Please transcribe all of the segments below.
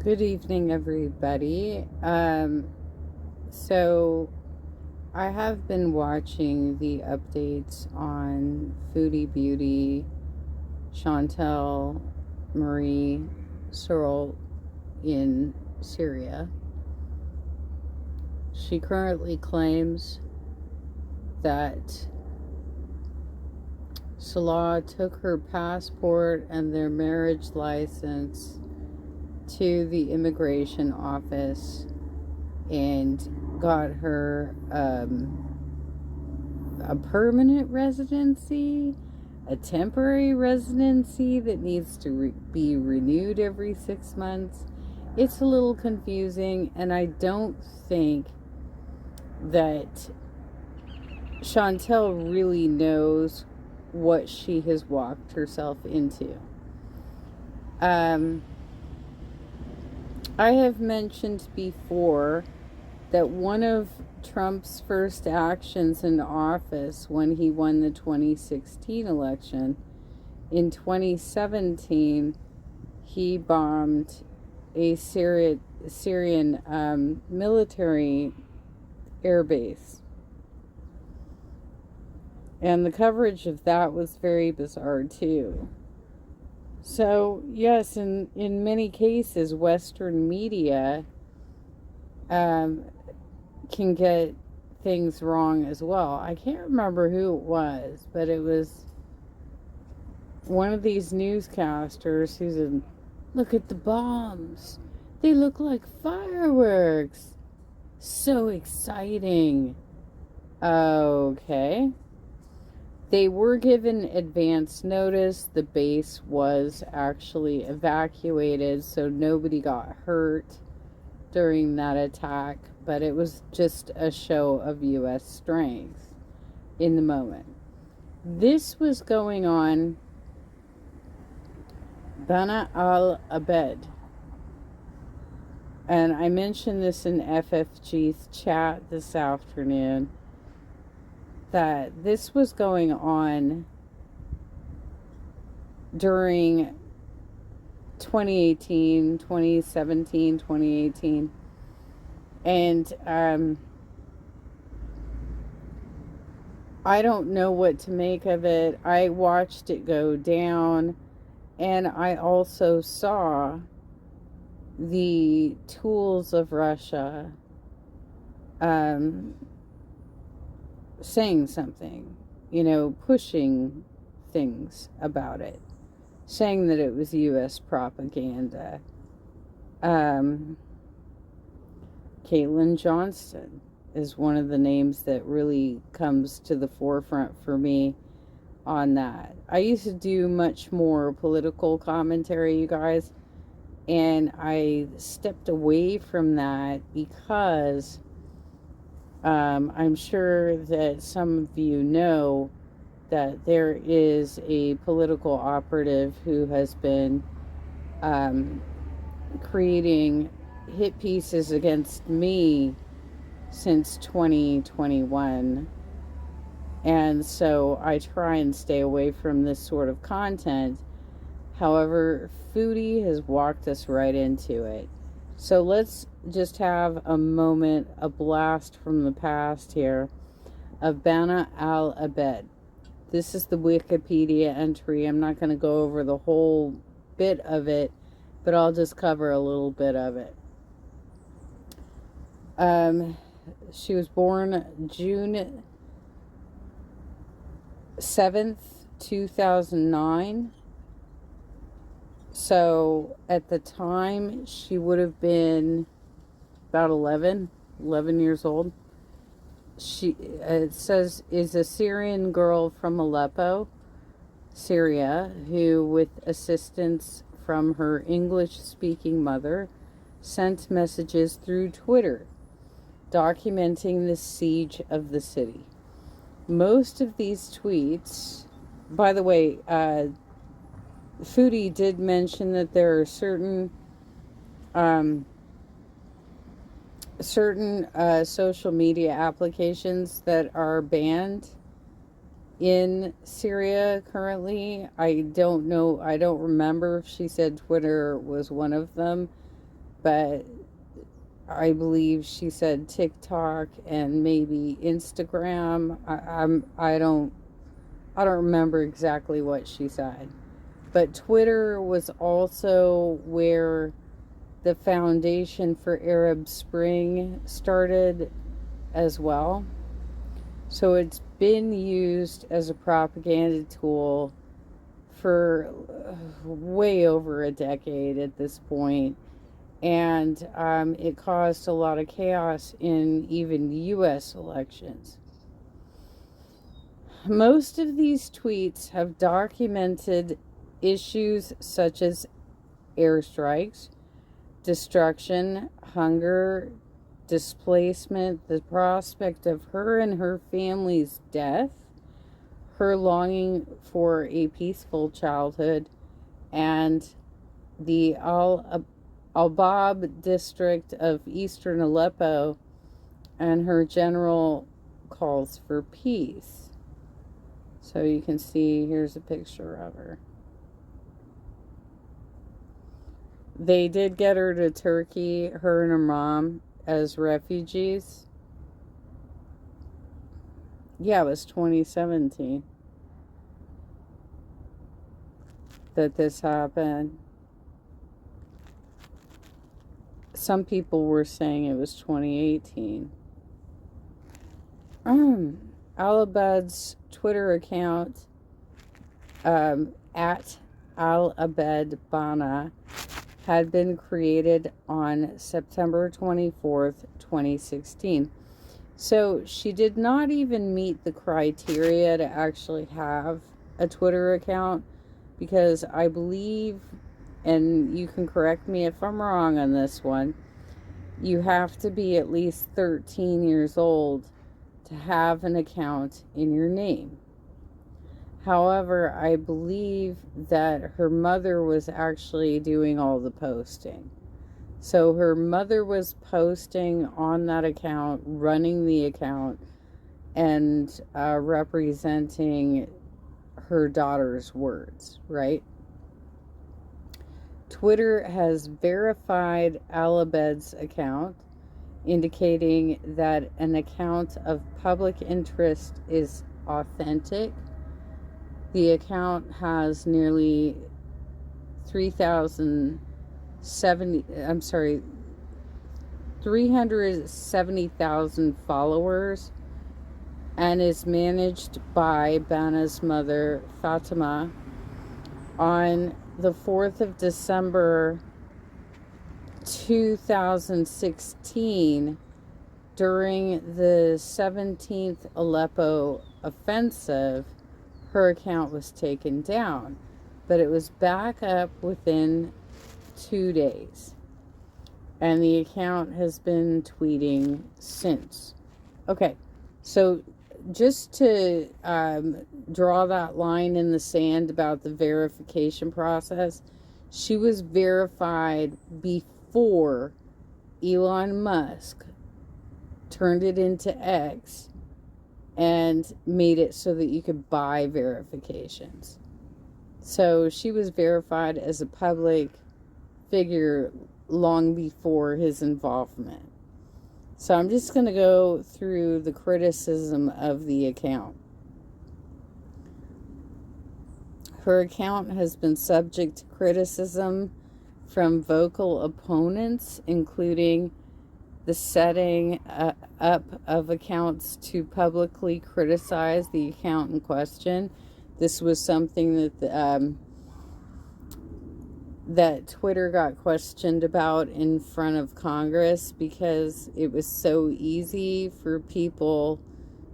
Good evening, everybody. So I have been watching the updates on Foodie Beauty, Chantel, Marie, Searle in Syria. She currently claims that Salah took her passport and their marriage license to the immigration office and got her a permanent residency, a temporary residency that needs to be renewed every 6 months. It's a little confusing, and I don't think that Chantel really knows what she has walked herself into. I have mentioned before that one of Trump's first actions in office when he won the 2016 election, in 2017, he bombed a Syrian military airbase. And the coverage of that was very bizarre too. So, yes, in many cases, Western media can get things wrong as well. I can't remember who it was, but it was one of these newscasters who said, "Look at the bombs. They look like fireworks. So exciting." Okay. They were given advance notice. The base was actually evacuated, so nobody got hurt during that attack, but it was just a show of U.S. strength in the moment. This was going on Bana al-Abed, and I mentioned this in FFG's chat this afternoon, that this was going on during 2018, 2017, 2018. And I don't know what to make of it. I watched it go down, and I also saw the tools of Russia saying something, pushing things about it, saying that it was U.S. propaganda. Caitlin Johnston is one of the names that really comes to the forefront for me on that. I used to do much more political commentary, you guys, and I stepped away from that because I'm sure that some of you know that there is a political operative who has been creating hit pieces against me since 2021. And so I try and stay away from this sort of content. However, Foodie has walked us right into it. So let's just have a moment, a blast from the past here of Bana al-Abed. This is the Wikipedia entry. I'm not going to go over the whole bit of it, but I'll just cover a little bit of it. She was born June 7th, 2009. So at the time, she would have been about 11 years old. She, it says, is a Syrian girl from Aleppo, Syria, who, with assistance from her English-speaking mother, sent messages through Twitter documenting the siege of the city. Most of these tweets, by the way, Foodie did mention that there are certain social media applications that are banned in Syria currently. I don't know, I don't remember if she said Twitter was one of them, but I believe she said TikTok and maybe Instagram. I don't remember exactly what she said. But Twitter was also where the foundation for Arab Spring started as well. So it's been used as a propaganda tool for way over a decade at this point. And it caused a lot of chaos in even U.S. elections. Most of these tweets have documented issues such as airstrikes, destruction, hunger, displacement, the prospect of her and her family's death, her longing for a peaceful childhood, and the Al-Bab district of eastern Aleppo and her general calls for peace. So you can see, here's a picture of her. They did get her to Turkey, her and her mom, as refugees. Yeah, it was 2017 that this happened. Some people were saying it was 2018. Al-Abed's Twitter account, at Al-Abed Bana, had been created on September 24th, 2016. So she did not even meet the criteria to actually have a Twitter account, because I believe, and you can correct me if I'm wrong on this one, you have to be at least 13 years old to have an account in your name. However, I believe that her mother was actually doing all the posting. So her mother was posting on that account, running the account, and representing her daughter's words, right? Twitter has verified Al-Abed's account, indicating that an account of public interest is authentic. The account has nearly 370,000 followers, and is managed by Bana's mother, Fatima. On the 4th of December 2016, during the 17th Aleppo offensive, her account was taken down, but it was back up within 2 days. And the account has been tweeting since. Okay, so just to draw that line in the sand about the verification process, she was verified before Elon Musk turned it into X and made it so that you could buy verifications. So she was verified as a public figure long before his involvement. So I'm just going to go through the criticism of the account. Her account has been subject to criticism from vocal opponents, including the setting up of accounts to publicly criticize the account in question. This was something that that Twitter got questioned about in front of Congress, because it was so easy for people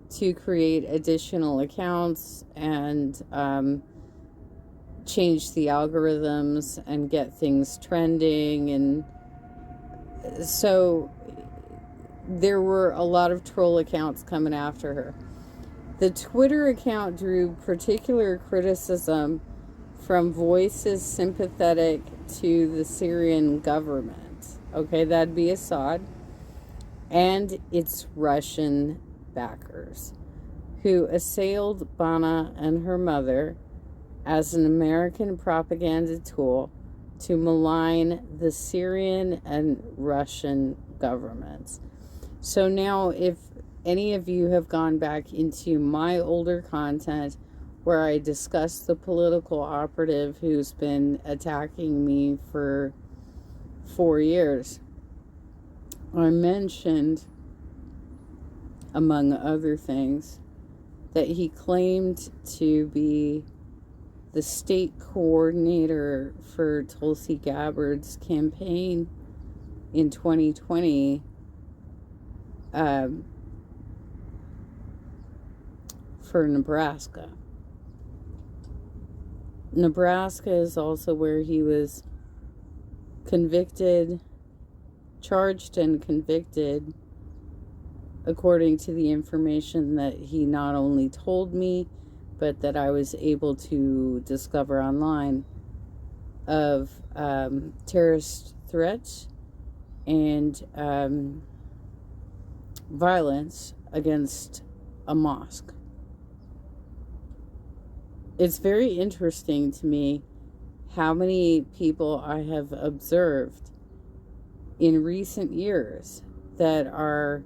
to create additional accounts and change the algorithms and get things trending. And so there were a lot of troll accounts coming after her. The Twitter account drew particular criticism from voices sympathetic to the Syrian government. Okay, that'd be Assad. And its Russian backers, who assailed Bana and her mother as an American propaganda tool to malign the Syrian and Russian governments. So now, if any of you have gone back into my older content where I discuss the political operative who's been attacking me for 4 years, I mentioned, among other things, that he claimed to be the state coordinator for Tulsi Gabbard's campaign in 2020 for Nebraska. Nebraska is also where he was charged and convicted, according to the information that he not only told me, but that I was able to discover online, of terrorist threats and violence against a mosque. It's very interesting to me how many people I have observed in recent years that are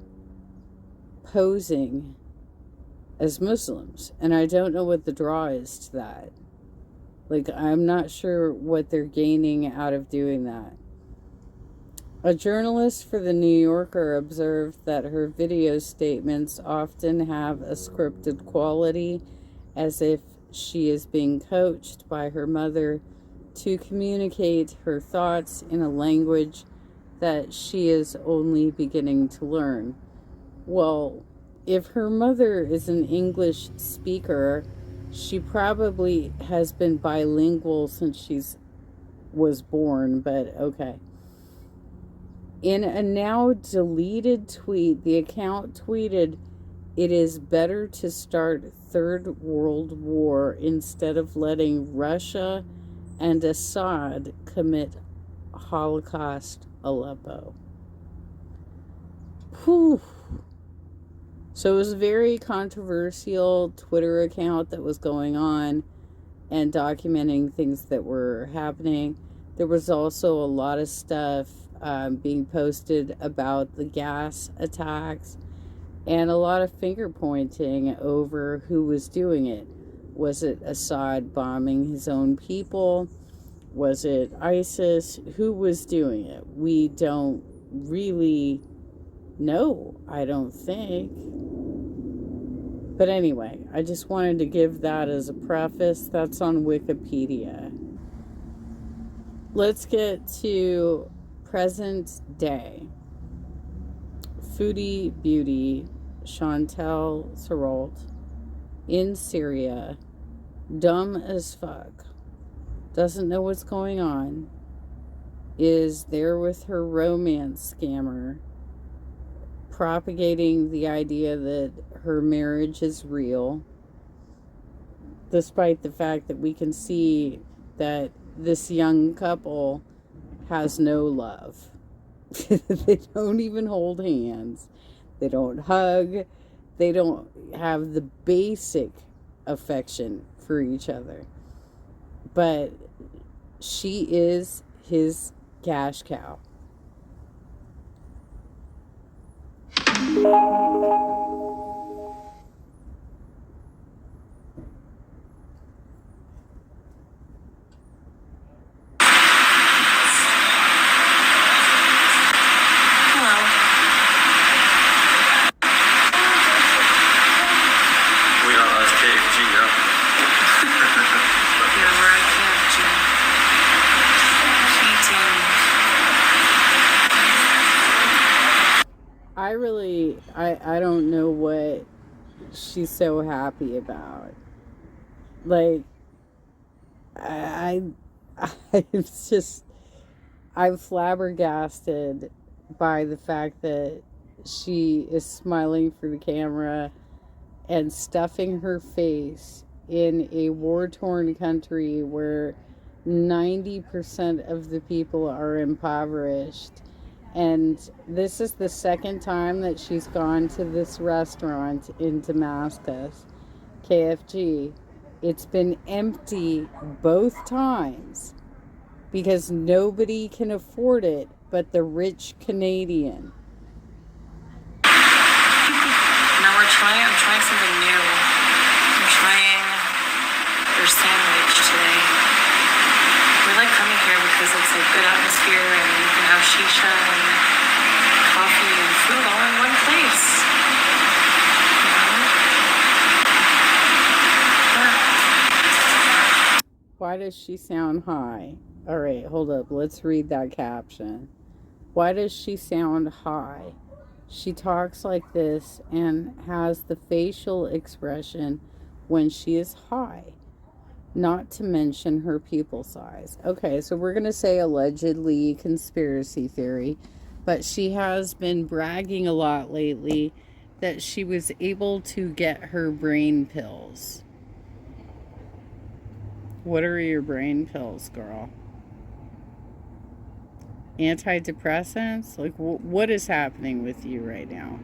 posing as Muslims, and I don't know what the draw is to that. Like, I'm not sure what they're gaining out of doing that. A journalist for the New Yorker observed that her video statements often have a scripted quality, as if she is being coached by her mother to communicate her thoughts in a language that she is only beginning to learn. Well, if her mother is an English speaker, she probably has been bilingual since she was born, but okay. In a now deleted tweet, the account tweeted, "It is better to start Third World War instead of letting Russia and Assad commit Holocaust Aleppo." Whew. So it was a very controversial Twitter account that was going on and documenting things that were happening. There was also a lot of stuff being posted about the gas attacks and a lot of finger pointing over who was doing it. Was it Assad bombing his own people? Was it ISIS? Who was doing it? We don't really know, I don't think. But anyway, I just wanted to give that as a preface. That's on Wikipedia. Let's get to present day. Foodie Beauty, Chantel Serolt, in Syria, dumb as fuck, doesn't know what's going on, is there with her romance scammer, propagating the idea that her marriage is real, despite the fact that we can see that this young couple has no love. They don't even hold hands. They don't hug. They don't have the basic affection for each other. But she is his cash cow. I don't know what she's so happy about. Like, I'm flabbergasted by the fact that she is smiling for the camera and stuffing her face in a war-torn country where 90% of the people are impoverished. And this is the second time that she's gone to this restaurant in Damascus, KFG. It's been empty both times. because nobody can afford it but the rich Canadian. Now I'm trying something new. I'm trying their sandwich today. We like coming here because it's a good atmosphere and you can have shisha and coffee and food all in one place. Why does she sound high? All right, hold up. Let's read that caption. Why does she sound high? She talks like this and has the facial expression when she is high, not to mention her pupil size. Okay, so we're going to say allegedly conspiracy theory, but she has been bragging a lot lately that she was able to get her brain pills. What are your brain pills, girl? Antidepressants? Like, what is happening with you right now?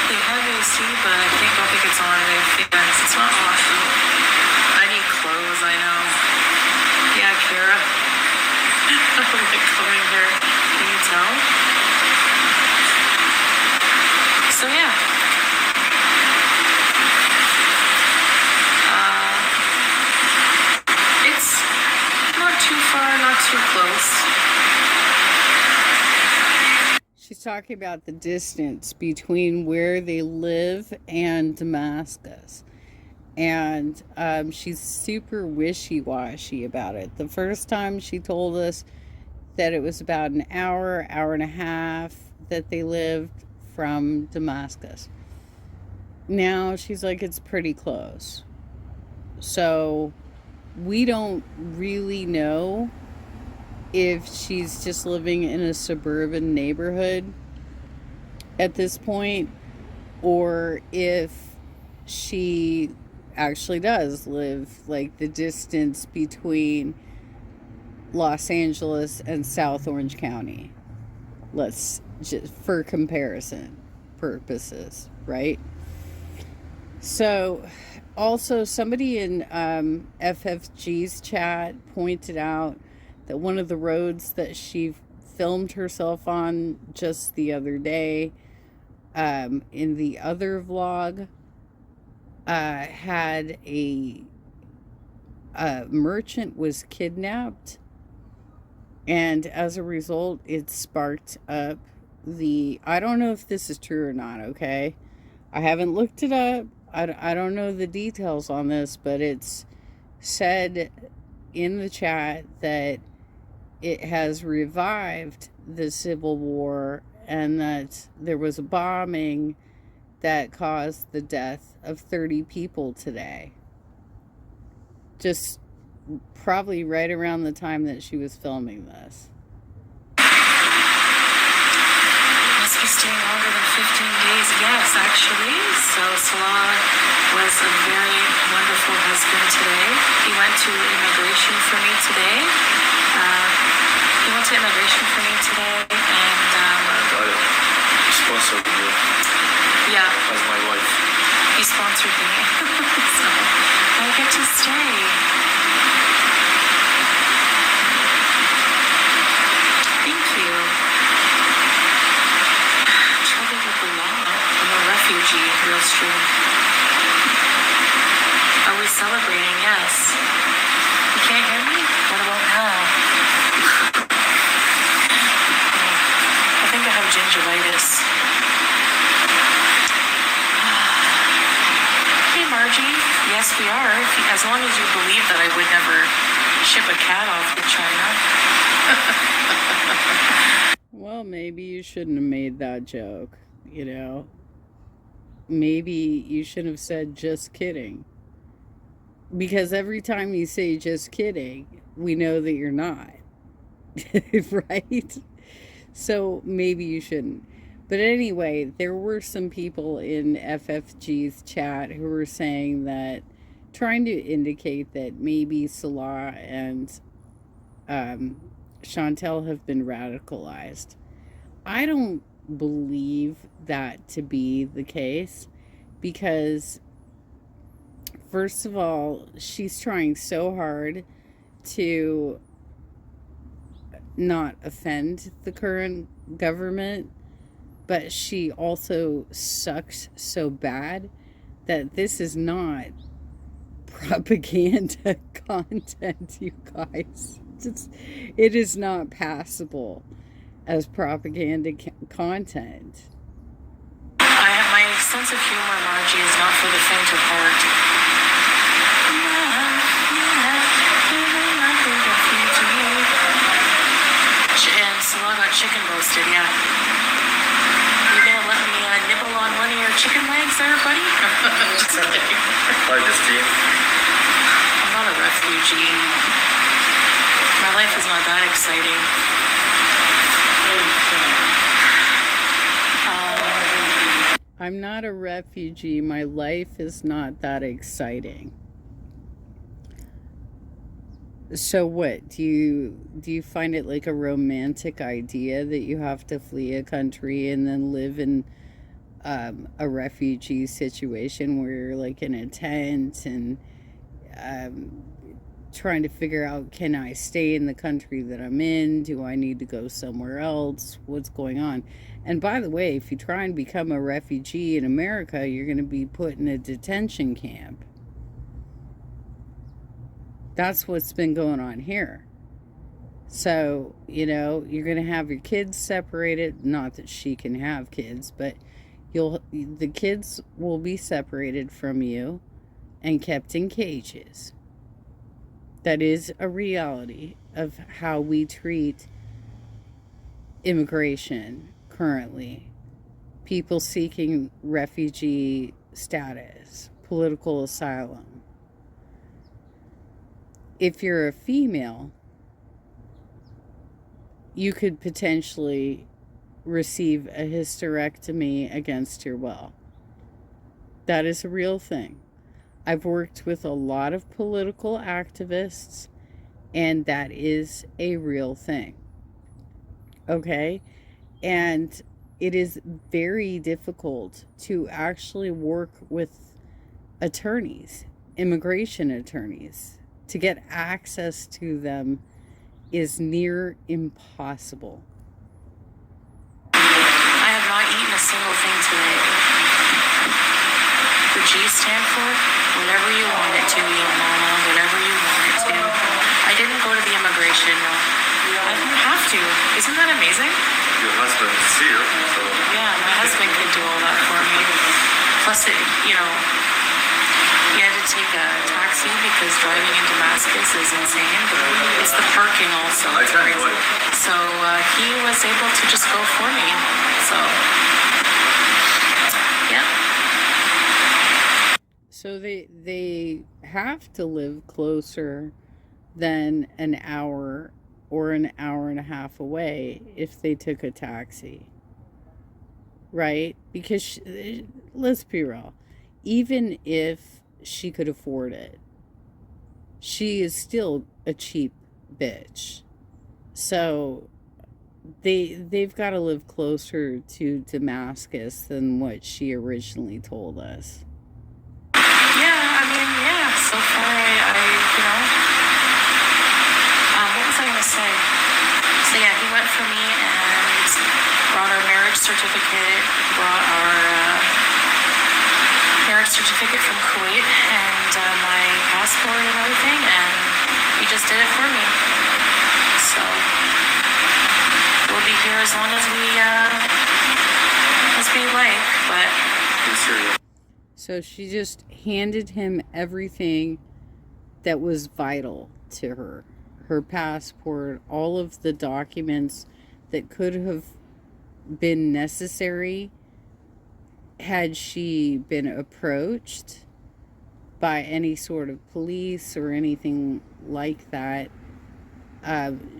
They have AC, but I don't think it's on. They have fans. It's not off. I need clothes, I know. Yeah, Kara. I'm like coming here. Can you tell? So yeah. It's not too far, not too close. She's talking about the distance between where they live and Damascus. And she's super wishy-washy about it. The first time she told us that it was about an hour and a half that they lived from Damascus. Now she's like, it's pretty close. So we don't really know if she's just living in a suburban neighborhood at this point, or if she actually does live like the distance between Los Angeles and South Orange County. Let's just, for comparison purposes, right? So also somebody in FFG's chat pointed out that one of the roads that she filmed herself on just the other day, in the other vlog, had a merchant was kidnapped, and as a result it sparked up I don't know if this is true or not, okay? I haven't looked it up. I don't know the details on this, but it's said in the chat that it has revived the Civil War and that there was a bombing that caused the death of 30 people today. Just probably right around the time that she was filming this. Must be staying longer than 15 days. Yes, actually. So Salah was a very wonderful husband today. He went to immigration for me today. He went to immigration for me today, and he sponsored you. Yeah. As my wife. He sponsored me. So I get to stay. Thank you. I'm trying to get the law. I'm a refugee, real stream. Are we celebrating? Yes. You can't hear me? What about now? I think I have gingivitis. Hey Margie, yes we are. As long as you believe that I would never ship a cat off to China. Well, maybe you shouldn't have made that joke, you know? Maybe you should have said just kidding. Because every time you say just kidding, we know that you're not. Right? So maybe you shouldn't. But anyway, there were some people in FFG's chat who were saying that, trying to indicate that maybe Salah and Chantel have been radicalized. I don't believe that to be the case, because First of all, she's trying so hard to not offend the current government, but she also sucks so bad that this is not propaganda content, you guys. It is not passable as propaganda content. My sense of humor, Margie, is not for the faint of heart. And Salah got chicken roasted, yeah. You gonna let me nibble on one of your chicken legs there, buddy? Hi, Justine. I'm not a refugee. My life is not that exciting. I'm not a refugee. My life is not that exciting. So what? Do you find it like a romantic idea that you have to flee a country and then live in a refugee situation where you're like in a tent and trying to figure out, can I stay in the country that I'm in? Do I need to go somewhere else? What's going on? And by the way, if you try and become a refugee in America, you're going to be put in a detention camp. That's what's been going on here. So, you're going to have your kids separated. Not that she can have kids, but the kids will be separated from you and kept in cages. That is a reality of how we treat immigration currently. People seeking refugee status, political asylum. If you're a female, you could potentially receive a hysterectomy against your will. That is a real thing. I've worked with a lot of political activists, and that is a real thing. Okay? And it is very difficult to actually work with attorneys, immigration attorneys. To get access to them is near impossible. I have not eaten a single thing today. The G stand for whatever you want it to be, Mama, whatever you want it to. I didn't go to the immigration. I didn't have to. Isn't that amazing? Your husband is here, so... Yeah, my husband could do all that for me. Plus, he had to take a taxi because driving in Damascus is insane. But it's the parking also. I It's can't crazy. do it. So he was able to just go for me. So, yeah. So they have to live closer than an hour or an hour and a half away if they took a taxi. Right? Because let's be real. Even if she could afford it, she is still a cheap bitch. So they've got to live closer to Damascus than what she originally told us. So far, what was I going to say? So yeah, he went for me and brought our marriage certificate, brought our marriage certificate from Kuwait and my passport and everything, and he just did it for me. So we'll be here as long as we like, but... In Syria. So she just handed him everything that was vital to her. Her passport, all of the documents that could have been necessary had she been approached by any sort of police or anything like that.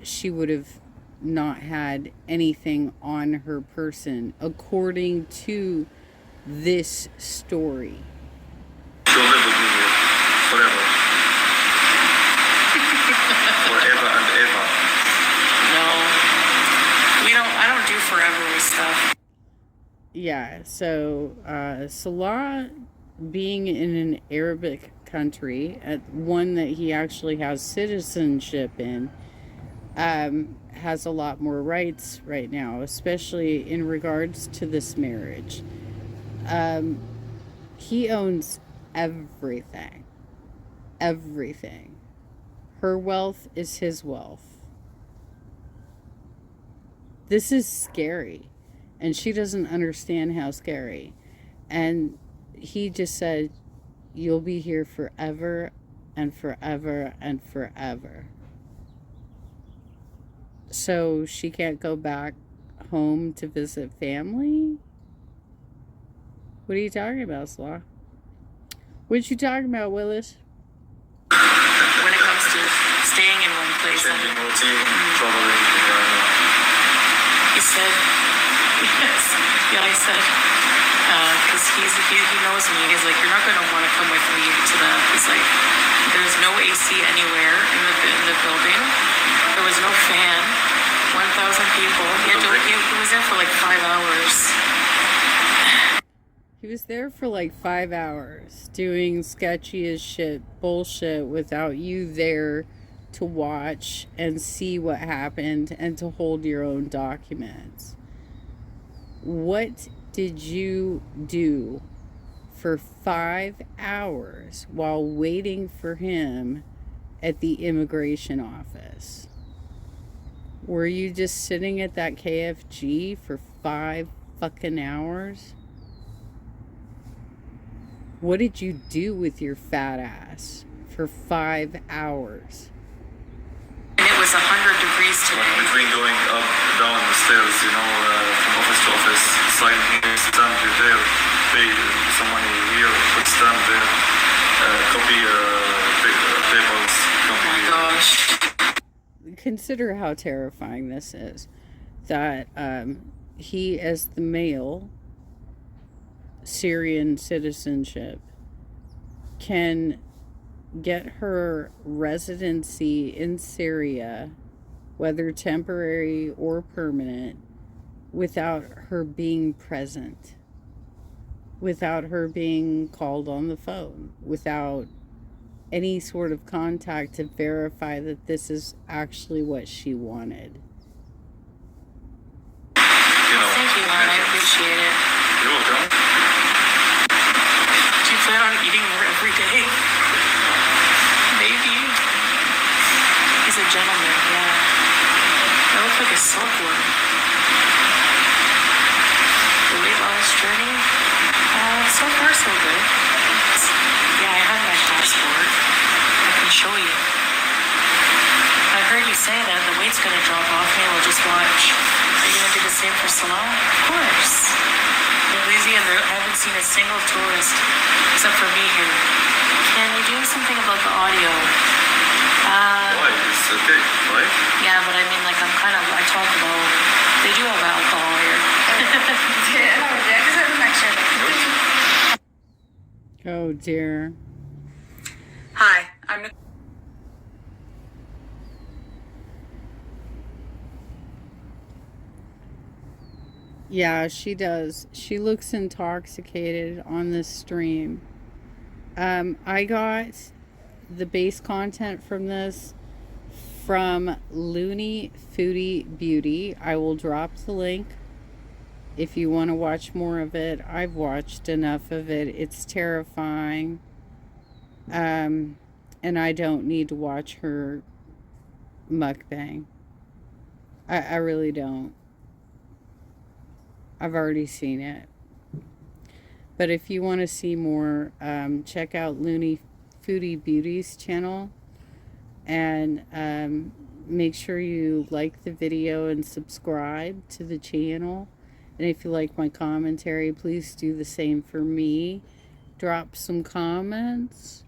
She would have not had anything on her person, according to this story. She'll live with me here forever. Forever and ever. No, I don't do forever stuff. Yeah, so Salah, being in an Arabic country, one that he actually has citizenship in, has a lot more rights right now, especially in regards to this marriage. He owns everything. Everything. Her wealth is his wealth. This is scary. And she doesn't understand how scary. And he just said, you'll be here forever and forever and forever. So she can't go back home to visit family? What are you talking about, Slaw? What you talking about, Willis? When it comes to staying in one place, Changing routine, traveling. he said, yes, yeah, I said, because he knows me. He's like, you're not going to want to come with me to that. He's like, there's no AC anywhere in the building. There was no fan. 1,000 people. He was there for like 5 hours. He was there for like 5 hours doing sketchy as shit bullshit without you there to watch and see what happened and to hold your own documents. What did you do for 5 hours while waiting for him at the immigration office? Were you just sitting at that KFG for 5 fucking hours? What did you do with your fat ass for 5 hours? And it was 100 degrees today. Between going up, down the stairs, from office to office, sign here, stamp there, pay some money here, put stamp there, copy papers, copy. Oh my gosh. Consider how terrifying this is. That he, as the male, Syrian citizenship, can get her residency in Syria, whether temporary or permanent, without her being present, without her being called on the phone, without any sort of contact to verify that this is actually what she wanted. Thank you, Lon. I appreciate it. You're welcome. Do you plan on eating more every day? Maybe. He's a gentleman, yeah. I look like a silkworm. The weight loss journey? So far, so good. Yeah, I have my passport. I can show you. I heard you say that the weight's gonna drop off. Maybe we'll just watch. Are you gonna do the same for Salah? Of course. Louisiana, I haven't seen a single tourist except for me here. Can you do something about the audio? Why? It's okay, right? Yeah, but I mean, like, I talk about, they do have alcohol here. Oh dear. Hi, I'm Nicole. Yeah, she does. She looks intoxicated on this stream. I got the base content from this from Looney Foodie Beauty. I will drop the link if you want to watch more of it. I've watched enough of it. It's terrifying. And I don't need to watch her mukbang. I really don't. I've already seen it. But if you want to see more, check out Looney Foodie Beauty's channel. And make sure you like the video and subscribe to the channel. And if you like my commentary, please do the same for me. Drop some comments.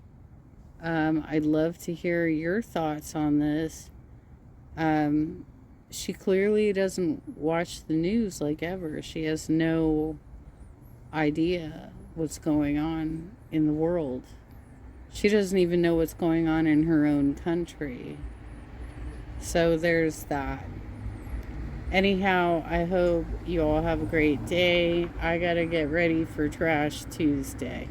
I'd love to hear your thoughts on this. She clearly doesn't watch the news like ever. She has no idea what's going on in the world. She doesn't even know what's going on in her own country. So there's that. Anyhow, I hope you all have a great day. I gotta get ready for Trash Tuesday.